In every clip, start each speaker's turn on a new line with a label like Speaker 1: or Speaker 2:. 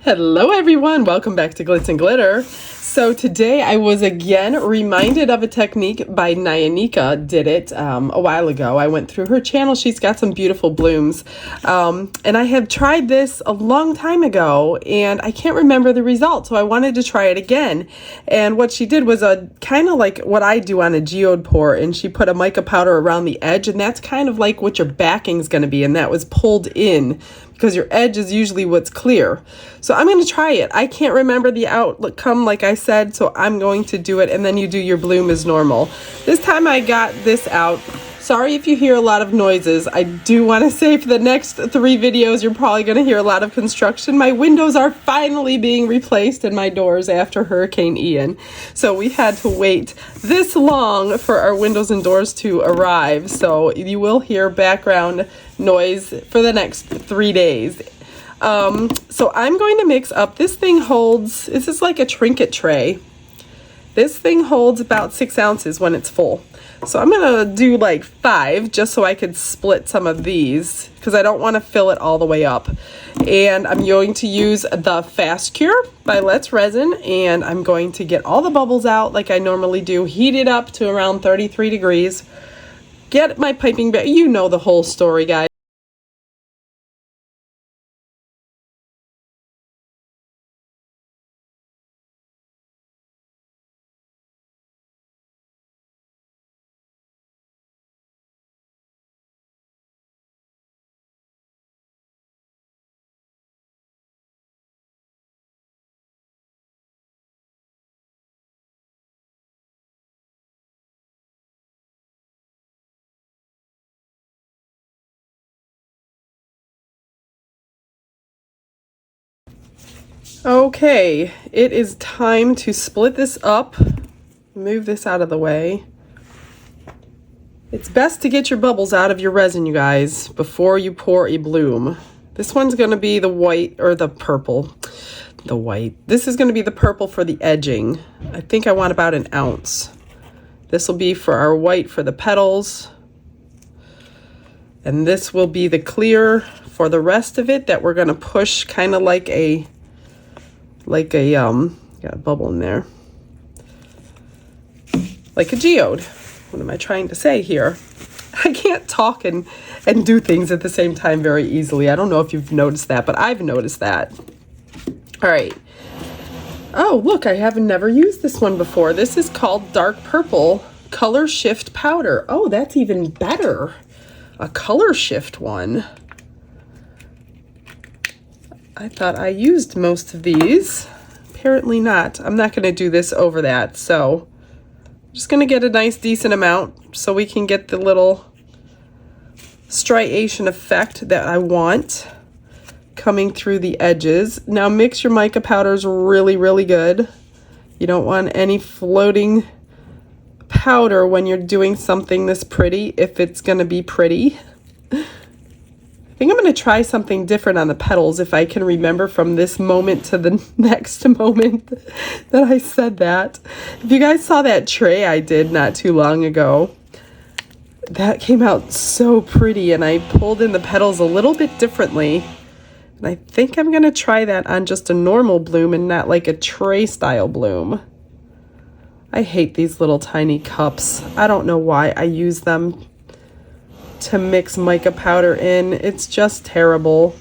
Speaker 1: Hello everyone, welcome back to Glitz and Glitter. So today I was again reminded of a technique by Nyanika did it a while ago. I went through her channel, she's got some beautiful blooms. And I have tried this a long time ago and I can't remember the result, so I wanted to try it again. And what she did was a kind of like what I do on a geode pour, and she put a mica powder around the edge, and that's kind of like what your backing is going to be, and that was pulled in because your edge is usually what's clear. So I'm going to try it. I can't remember the outcome like I said, so I'm going to do it, and then you do your bloom as normal. This time I got this out. Sorry if you hear a lot of noises. I do want to say for the next 3 videos, you're probably going to hear a lot of construction. My windows are finally being replaced and my doors after Hurricane Ian. So we had to wait this long for our windows and doors to arrive. So you will hear background noise for the next 3 days. So I'm going to mix up. This is like a trinket tray. This thing holds about 6 ounces when it's full. So I'm going to do like 5 just so I could split some of these because I don't want to fill it all the way up. And I'm going to use the Fast Cure by Let's Resin, and I'm going to get all the bubbles out like I normally do, heat it up to around 33 degrees, get my piping bag. You know the whole story, guys. Okay, it is time to split this up. Move this out of the way. It's best to get your bubbles out of your resin, you guys, before you pour a bloom. This one's going to be the white, or the purple. The white. This is going to be the purple for the edging. I think I want about 1 ounce. This will be for our white for the petals. And this will be the clear for the rest of it that we're going to push kind of like a got a bubble in there, like a geode. What am I trying to say here? I can't talk and do things at the same time very easily. I don't know if you've noticed that, but I've noticed that. All right. Oh, look, I have never used this one before. This is called Dark Purple Color Shift Powder. Oh, that's even better. A color shift one. I thought I used most of these. Apparently not. I'm not going to do this over that. So I'm just going to get a nice decent amount so we can get the little striation effect that I want coming through the edges. Now mix your mica powders really, really good. You don't want any floating powder when you're doing something this pretty, if it's going to be pretty. I think I'm going to try something different on the petals if I can remember from this moment to the next moment that I said that. If you guys saw that tray I did not too long ago, that came out so pretty, and I pulled in the petals a little bit differently. And I think I'm going to try that on just a normal bloom and not like a tray style bloom. I hate these little tiny cups. I don't know why I use them to mix mica powder in. It's just terrible.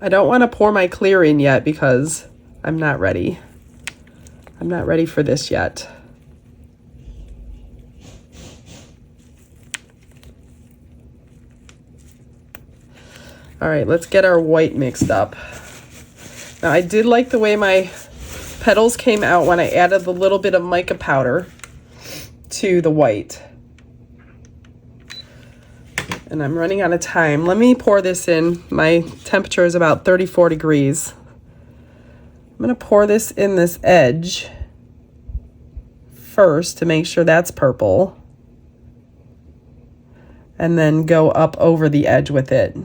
Speaker 1: I don't want to pour my clear in yet because I'm not ready. I'm not ready for this yet. All right, let's get our white mixed up. Now I did like the way my petals came out when I added a little bit of mica powder to the white. And I'm running out of time. Let me pour this in. My temperature is about 34 degrees. I'm going to pour this in this edge first to make sure that's purple, and then go up over the edge with it.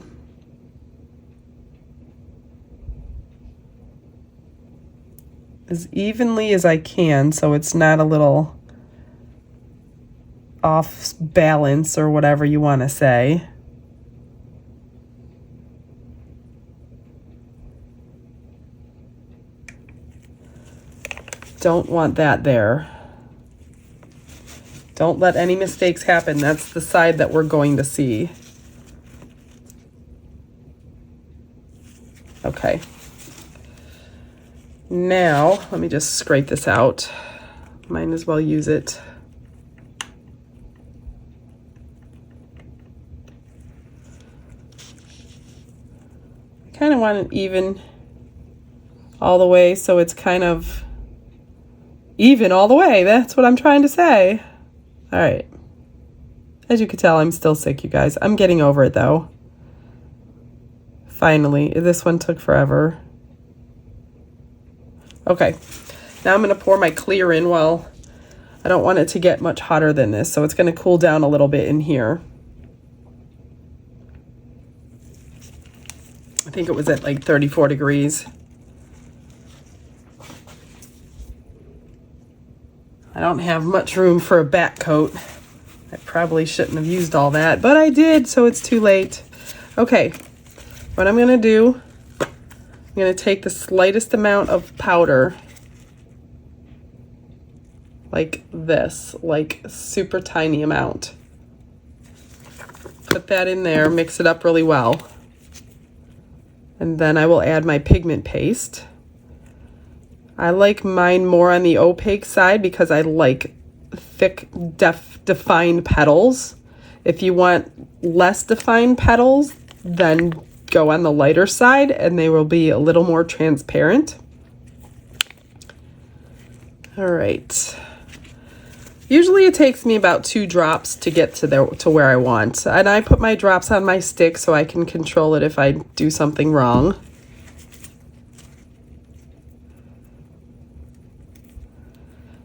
Speaker 1: As evenly as I can so it's not a little off balance or whatever you want to say. don't want that there. Don't let any mistakes happen. That's the side that we're going to see. Okay. Now, let me just scrape this out. Might as well use it. I kind of want it even all the way, so it's kind of even all the way. That's what I'm trying to say. All right. As you can tell, I'm still sick, you guys. I'm getting over it, though. Finally. This one took forever. Okay. Now I'm going to pour my clear in. Well, I don't want it to get much hotter than this, so it's going to cool down a little bit in here. I think it was at like 34 degrees. I don't have much room for a back coat. I probably shouldn't have used all that, but I did, so it's too late. Okay, what I'm gonna do, I'm gonna take the slightest amount of powder, like this, like super tiny amount. Put that in there, mix it up really well. And then I will add my pigment paste. I like mine more on the opaque side because I like thick, defined petals. If you want less defined petals, then go on the lighter side and they will be a little more transparent. All right. Usually it takes me about 2 drops to get to where I want. And I put my drops on my stick so I can control it if I do something wrong.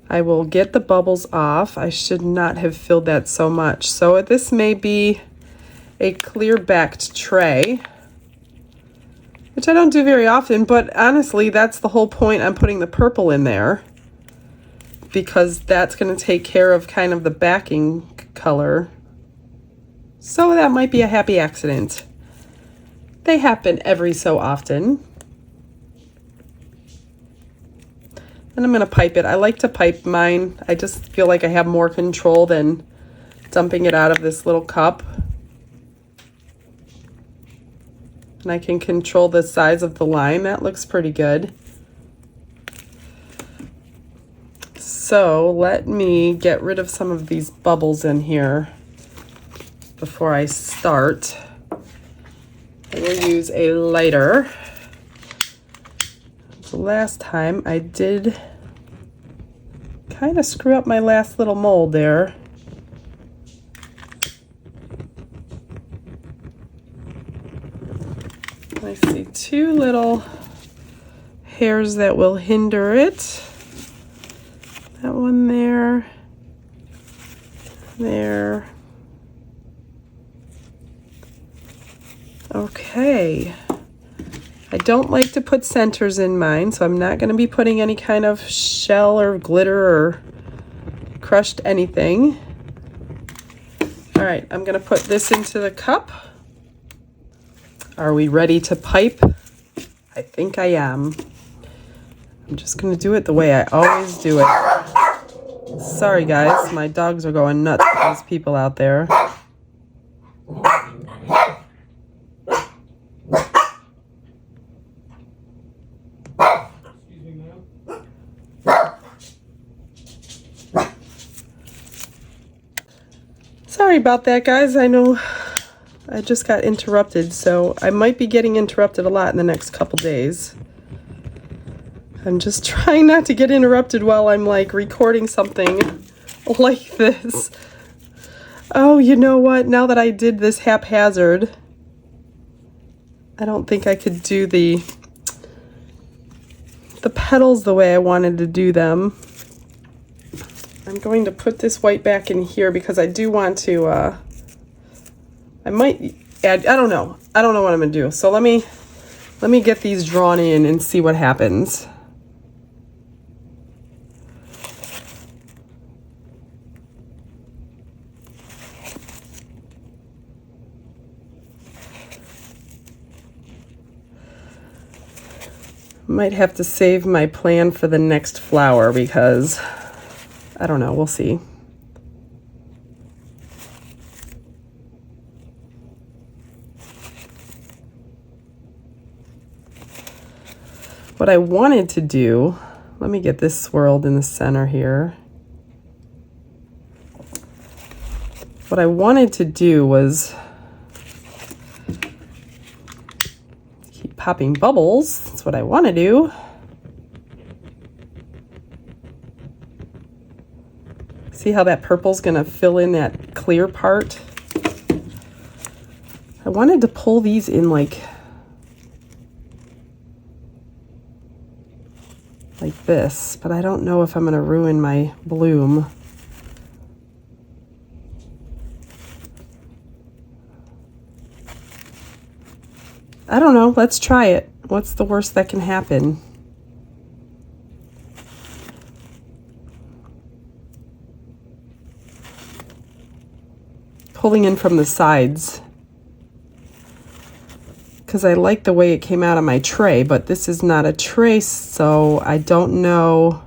Speaker 1: I will get the bubbles off. I should not have filled that so much. So this may be a clear backed tray, which I don't do very often, but honestly, that's the whole point. I'm putting the purple in there because that's going to take care of kind of the backing color. So that might be a happy accident. They happen every so often. And I'm going to pipe it. I like to pipe mine. I just feel like I have more control than dumping it out of this little cup. And I can control the size of the line. That looks pretty good. So let me get rid of some of these bubbles in here before I start. I will use a lighter. Last time I did kind of screw up my last little mold there. I see 2 little hairs that will hinder it. That one there, there. Okay. I don't like to put centers in mine, so I'm not going to be putting any kind of shell or glitter or crushed anything. All right, I'm going to put this into the cup. Are we ready to pipe? I think I am. I'm just going to do it the way I always do it. Sorry, guys. My dogs are going nuts with those people out there. Sorry about that, guys. I know I just got interrupted, so I might be getting interrupted a lot in the next couple days. I'm just trying not to get interrupted while I'm like recording something like this. Oh, you know what? Now that I did this haphazard, I don't think I could do the petals the way I wanted to do them. I'm going to put this white back in here because I do want to, I might add, I don't know what I'm going to do. So let me get these drawn in and see what happens. Might have to save my plan for the next flower because, I don't know, we'll see. What I wanted to do, let me get this swirled in the center here. What I wanted to do was keep popping bubbles. That's what I want to do. See how that purple's going to fill in that clear part? I wanted to pull these in like this, but I don't know if I'm going to ruin my bloom. I don't know. Let's try it. What's the worst that can happen? Pulling in from the sides, because I like the way it came out of my tray, but this is not a tray, so I don't know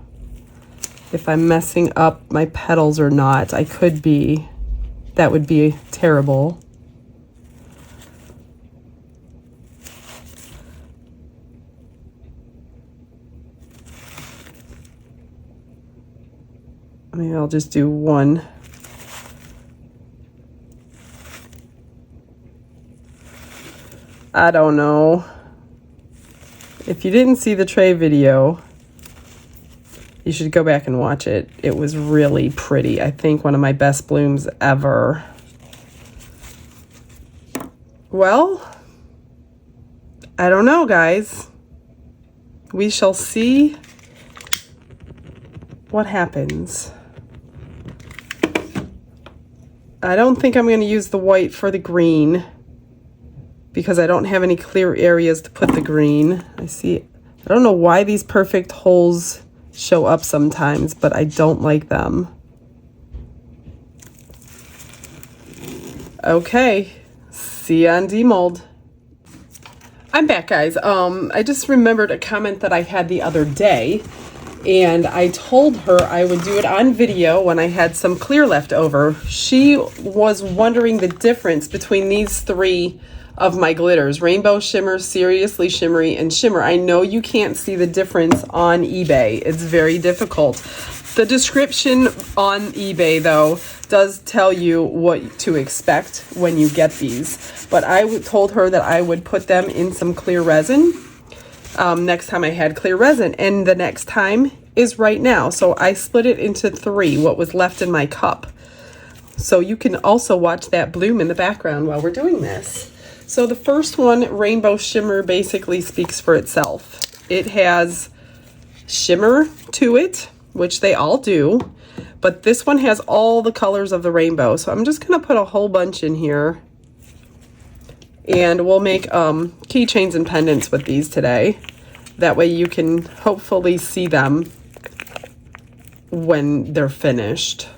Speaker 1: if I'm messing up my petals or not. I could be. That would be terrible. Maybe I'll just do one. I don't know. If you didn't see the tray video, you should go back and watch it. It was really pretty. I think one of my best blooms ever. Well, I don't know, guys. We shall see what happens. I don't think I'm going to use the white for the green because I don't have any clear areas to put the green. I don't know why these perfect holes show up sometimes, but I don't like them. Okay, see you on Demold. I'm back, guys. I just remembered a comment that I had the other day, and I told her I would do it on video when I had some clear left over. She was wondering the difference between these three of my glitters: Rainbow Shimmer, Seriously Shimmery, and Shimmer. I know you can't see the difference on eBay. It's very difficult. The description on eBay, though, does tell you what to expect when you get these. But I told her that I would put them in some clear resin next time I had clear resin, and the next time is right now. So I split it into three, what was left in my cup. So you can also watch that bloom in the background while we're doing this. So the first one, Rainbow Shimmer, basically speaks for itself. It has shimmer to it, which they all do, but this one has all the colors of the rainbow. So I'm just gonna put a whole bunch in here, and we'll make keychains and pendants with these today. That way you can hopefully see them when they're finished.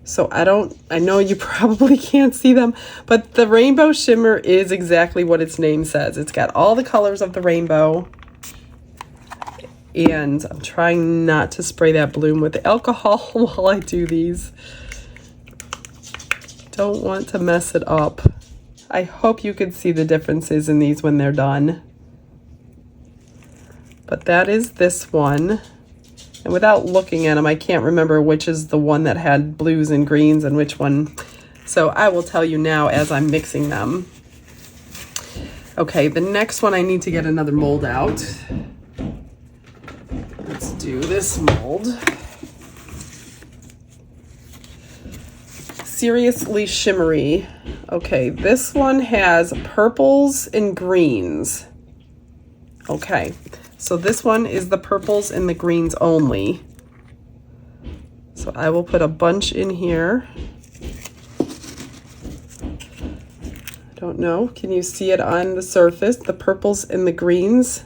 Speaker 1: So I know you probably can't see them, but the Rainbow Shimmer is exactly what its name says. It's got all the colors of the rainbow. And I'm trying not to spray that bloom with alcohol while I do these. Don't want to mess it up. I hope you can see the differences in these when they're done. But that is this one. And without looking at them, I can't remember which is the one that had blues and greens and which one. So I will tell you now as I'm mixing them. Okay, the next one I need to get another mold out. Let's do this mold. Seriously Shimmery. Okay, this one has purples and greens. Okay, so this one is the purples and the greens only. So I will put a bunch in here. Don't know, can you see it on the surface? The purples and the greens.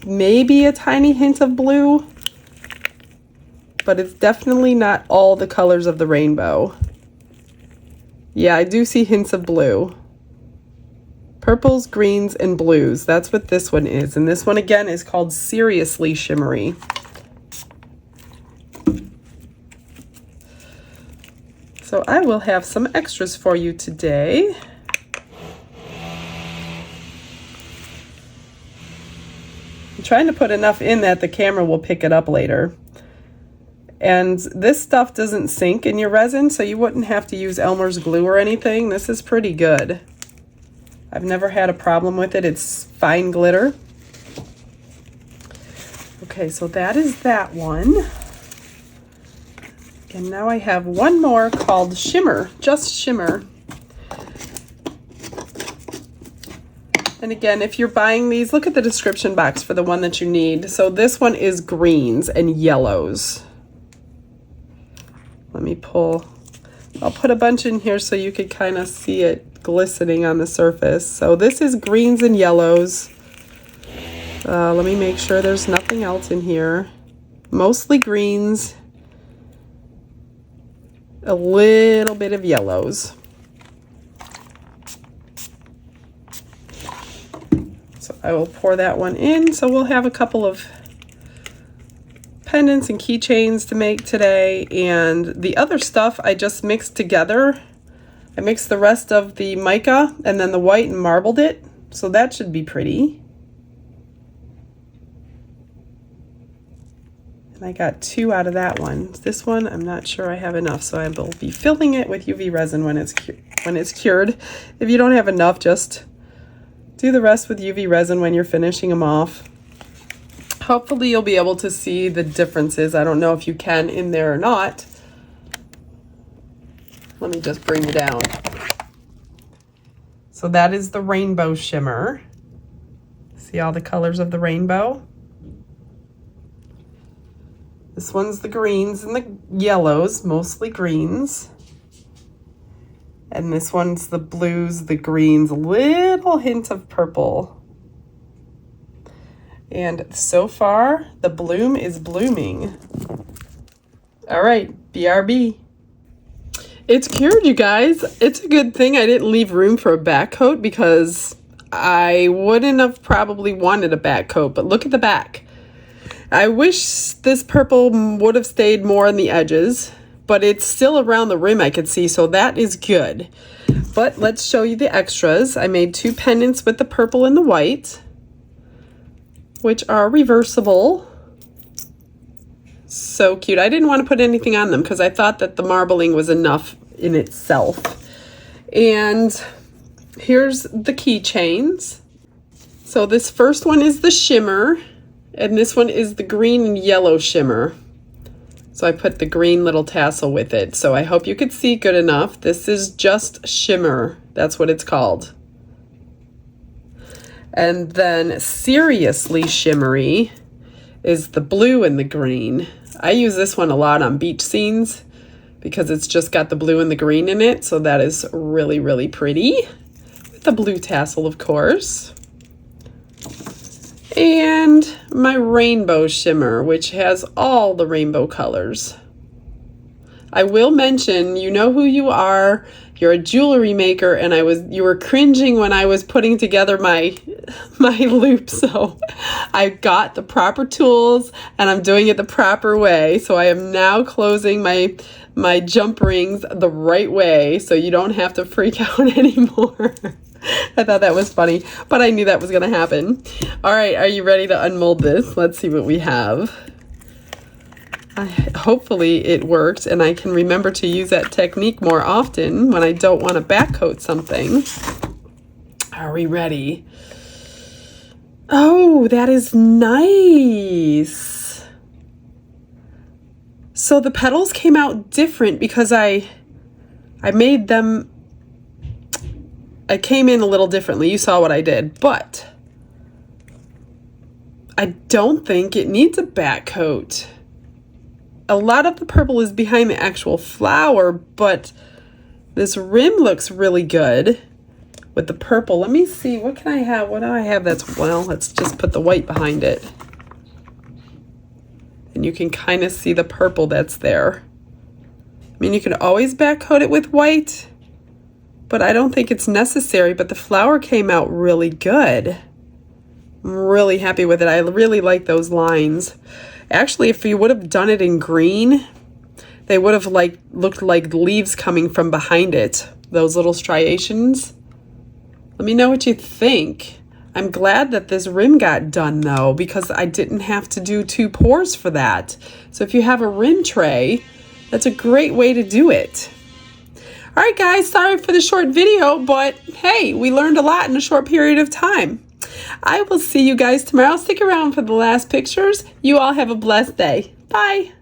Speaker 1: Maybe a tiny hint of blue, but it's definitely not all the colors of the rainbow. Yeah, I do see hints of blue. Purples, greens, and blues. That's what this one is. And this one again is called Seriously Shimmery. So I will have some extras for you today. I'm trying to put enough in that the camera will pick it up later. And this stuff doesn't sink in your resin, so you wouldn't have to use Elmer's glue or anything. This is pretty good. I've never had a problem with it. It's fine glitter. Okay, so that is that one. And now I have one more called Shimmer, just Shimmer. And again, if you're buying these, look at the description box for the one that you need. So this one is greens and yellows. Let me pull. I'll put a bunch in here so you could kind of see it glistening on the surface. So this is greens and yellows. Let me make sure there's nothing else in here. Mostly greens. A little bit of yellows. So I will pour that one in. So we'll have a couple of pendants and keychains to make today, and the other stuff I just mixed together. I mixed the rest of the mica and then the white and marbled it, so that should be pretty. And I got 2 out of that one. This one I'm not sure I have enough, so I will be filling it with UV resin when it's cured. If you don't have enough, just do the rest with UV resin when you're finishing them off. Hopefully you'll be able to see the differences. I don't know if you can in there or not. Let me just bring you down. So that is the rainbow shimmer. See all the colors of the rainbow? This one's the greens and the yellows, mostly greens. And this one's the blues, the greens, a little hint of purple. And so far, the bloom is blooming. All right, BRB. It's cured, you guys. It's a good thing I didn't leave room for a back coat because I wouldn't have probably wanted a back coat, but look at the back. I wish this purple would have stayed more on the edges, but it's still around the rim I could see, so that is good. But let's show you the extras. I made 2 pendants with the purple and the white, which are reversible. So cute. I didn't want to put anything on them because I thought that the marbling was enough in itself. And here's the keychains. So this first one is the shimmer, and this one is the green and yellow shimmer. So I put the green little tassel with it. So I hope you could see good enough. This is just shimmer. That's what it's called. And then Seriously Shimmery is the blue and the green. I use this one a lot on beach scenes because it's just got the blue and the green in it. So that is really, really pretty. With the blue tassel, of course. And my rainbow shimmer, which has all the rainbow colors. I will mention, you know who you are. You're a jewelry maker, and you were cringing when I was putting together my loop. So I got the proper tools and I'm doing it the proper way. So I am now closing my jump rings the right way, so you don't have to freak out anymore. I thought that was funny, but I knew that was going to happen. All right, are you ready to unmold this? Let's see what we have. Hopefully it works and I can remember to use that technique more often when I don't want to back coat something. Are we ready? Oh, that is nice. So the petals came out different because I made them, I came in a little differently. You saw what I did, but I don't think it needs a back coat. A lot of the purple is behind the actual flower, but this rim looks really good with the purple. Let me see, what can I have? What do I have that's, well, let's just put the white behind it. And you can kind of see the purple that's there. I mean, you can always back coat it with white, but I don't think it's necessary, but the flower came out really good. I'm really happy with it. I really like those lines. Actually, if you would have done it in green, they would have looked like leaves coming from behind it. Those little striations. Let me know what you think. I'm glad that this rim got done though, because I didn't have to do 2 pours for that. So if you have a rim tray, that's a great way to do it. All right, guys, sorry for the short video, but hey, we learned a lot in a short period of time. I will see you guys tomorrow. Stick around for the last pictures. You all have a blessed day. Bye.